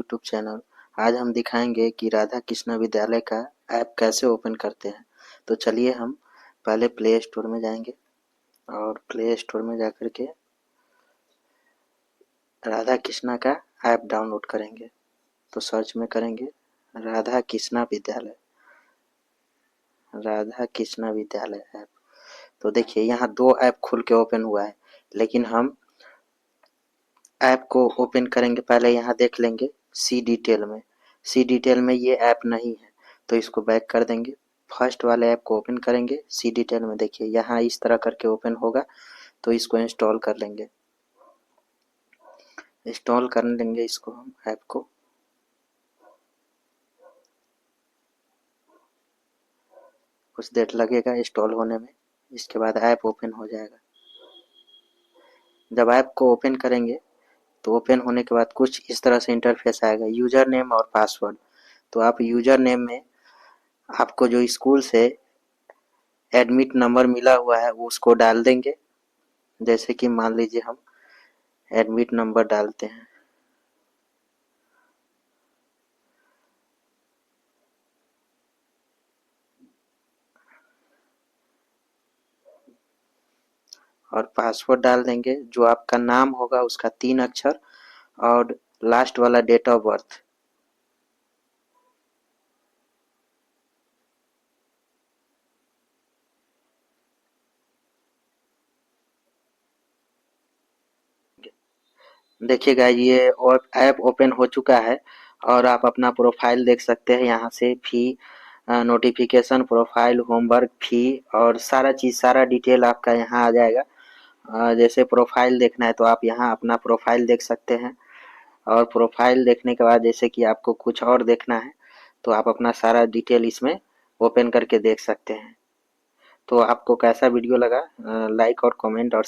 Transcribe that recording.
YouTube channel. आज हम दिखाएंगे कि राधा कृष्णा विद्यालय का ऐप कैसे ओपन करते हैं। तो चलिए हम पहले प्ले स्टोर में जाएंगे और प्ले स्टोर में जाकर के राधा कृष्णा का ऐप डाउनलोड करेंगे। तो सर्च में करेंगे राधा कृष्णा विद्यालय, राधा कृष्णा विद्यालय ऐप। तो देखिए यहाँ दो ऐप खुल के ओपन हुआ है, लेकिन हम ऐप को ओपन करेंगे पहले यहाँ देख लेंगे सी डिटेल में ये ऐप नहीं है, तो इसको बैक कर देंगे। फर्स्ट वाले ऐप को ओपन करेंगे सी डिटेल में, देखिए यहाँ इस तरह करके ओपन होगा। तो इसको इंस्टॉल कर लेंगे, इंस्टॉल कर लेंगे इसको हम ऐप को। कुछ देर लगेगा इंस्टॉल होने में, इसके बाद ऐप ओपन हो जाएगा। जब ऐप को ओपन करेंगे तो ओपन होने के बाद कुछ इस तरह से इंटरफेस आएगा, यूजर नेम और पासवर्ड। तो आप यूजर नेम में आपको जो स्कूल से एडमिट नंबर मिला हुआ है वो उसको डाल देंगे। जैसे कि मान लीजिए हम एडमिट नंबर डालते हैं, और पासवर्ड डाल देंगे जो आपका नाम होगा उसका 3 अक्षर और लास्ट वाला डेट ऑफ बर्थ। देखिएगा ये ऐप ओपन हो चुका है और आप अपना प्रोफाइल देख सकते हैं। यहाँ से फी, नोटिफिकेशन, प्रोफाइल, होमवर्क, फी और सारा चीज़, सारा डिटेल आपका यहाँ आ जाएगा। जैसे प्रोफाइल देखना है तो आप यहाँ अपना प्रोफाइल देख सकते हैं, और प्रोफाइल देखने के बाद जैसे कि आपको कुछ और देखना है तो आप अपना सारा डिटेल इसमें ओपन करके देख सकते हैं। तो आपको कैसा वीडियो लगा, लाइक और कमेंट और